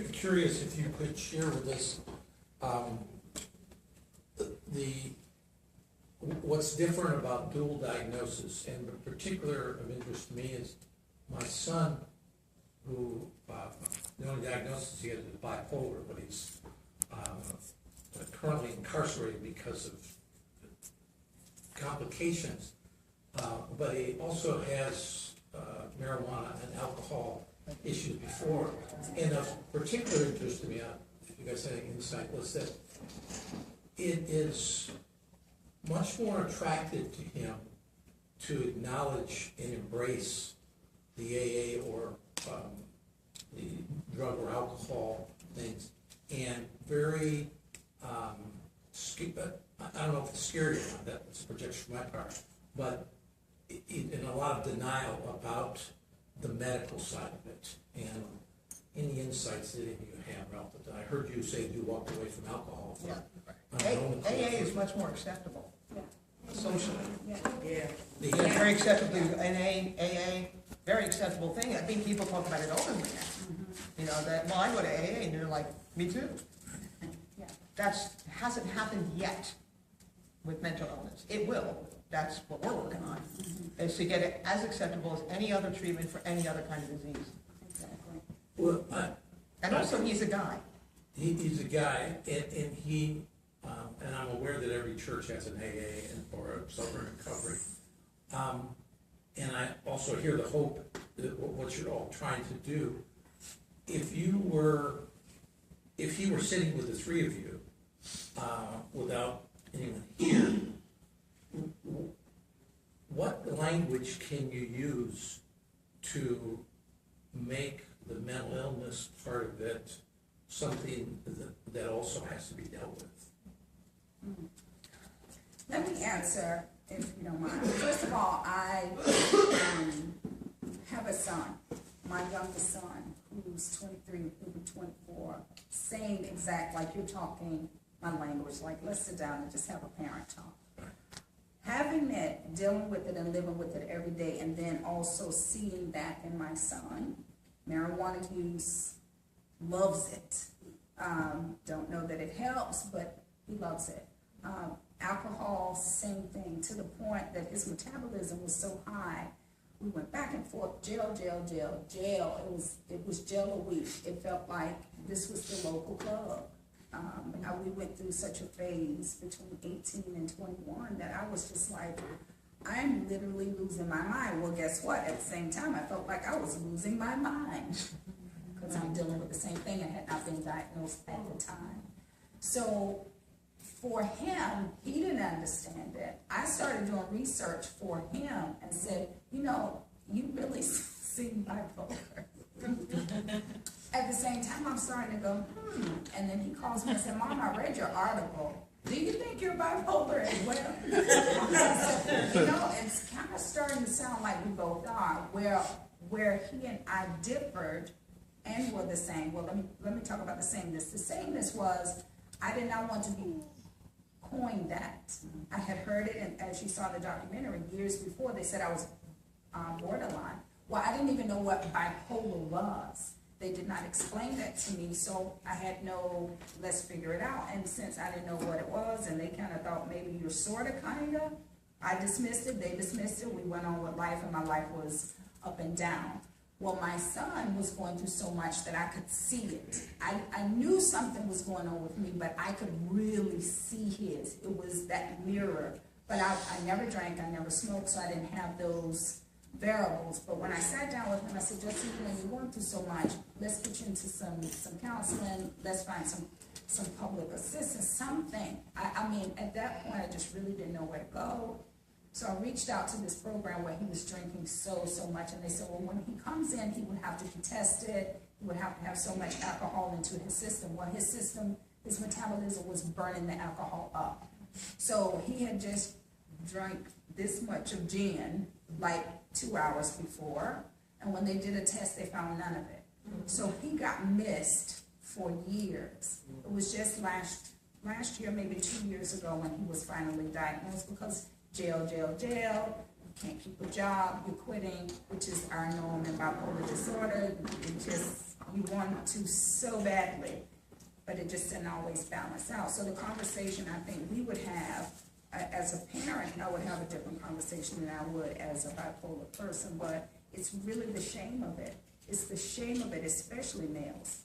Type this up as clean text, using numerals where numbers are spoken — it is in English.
curious if you could share with us what's different about dual diagnosis, and in particular of interest to me is my son, who the only diagnosis he has is bipolar, but he's currently incarcerated because of complications, but he also has marijuana and alcohol issues before. And of particular interest to me, if you guys have any insight, was that it is much more attractive to him to acknowledge and embrace the AA or the drug or alcohol things, and very, I don't know if it's scary or not, that's a projection from my part, but in a lot of denial about the medical side of it. And any insights that you have, Ralph? I heard you say you walked away from alcohol. Yeah. AA is much more acceptable. Yeah. Socially. Yeah. Very acceptable. AA, very acceptable thing. I think people talk about it openly now. You know, that, well, I go to AA, and they're like, me too. Yeah. Hasn't happened yet with mental illness. It will. That's what we're working on, is to get it as acceptable as any other treatment for any other kind of disease. Exactly. Well, And also, he's a guy. he's a guy, and he, and I'm aware that every church has an AA or a sober recovery. And I also hear the hope that what you're all trying to do. If he were sitting with the three of you, without anyone here, what language can you use to make the mental illness part of it something that also has to be dealt with? Let me answer, if you don't mind. First of all, I have a son, my youngest son, who's 23, who'll be 24, same exact, like you're talking my language, like let's sit down and just have a parent talk. Having it, dealing with it and living with it every day, and then also seeing that in my son, marijuana use, loves it. Don't know that it helps, but he loves it. Alcohol, same thing, to the point that his metabolism was so high. We went back and forth, jail. It was jail a week. It felt like this was the local club. We went through such a phase between 18 and 21 that I was just like, I'm literally losing my mind. Well, guess what? At the same time, I felt like I was losing my mind because I'm dealing with the same thing and had not been diagnosed at the time. So for him, he didn't understand it. I started doing research for him and said, you know, you really seem bipolar. At the same time, I'm starting to go, and then he calls me and said, Mom, I read your article. Do you think you're bipolar as well? So, you know, it's kind of starting to sound like we both are, where he and I differed and were the same. Well, let me talk about the sameness. The sameness was, I did not want to be coined that. I had heard it, and as you saw the documentary, years before, they said I was borderline. Well, I didn't even know what bipolar was. They did not explain that to me, so I had no, let's figure it out. And since I didn't know what it was, and they kind of thought maybe you're sort of, kind of, I dismissed it, they dismissed it, we went on with life, and my life was up and down. Well, my son was going through so much that I could see it. I knew something was going on with me, but I could really see his. It was that mirror. But I never drank, I never smoked, so I didn't have those variables. But when I sat down with him, I said, Jazzie, when you're going through so much, let's get you into some counseling, let's find some public assistance, something. I mean, at that point, I just really didn't know where to go. So I reached out to this program where he was drinking so much, and they said, well, when he comes in, he would have to be tested, he would have to have so much alcohol into his system. Well, his metabolism was burning the alcohol up. So he had just drank this much of gin, like 2 hours before, and when they did a test, they found none of it. So he got missed for years. It was just last year, maybe 2 years ago, when he was finally diagnosed, because jail, you can't keep a job, you're quitting, which is our norm in bipolar disorder. You just we want to so badly, but it just didn't always balance out. So the conversation I think we would have, as a parent, I would have a different conversation than I would as a bipolar person, but it's really the shame of it. It's the shame of it, especially males.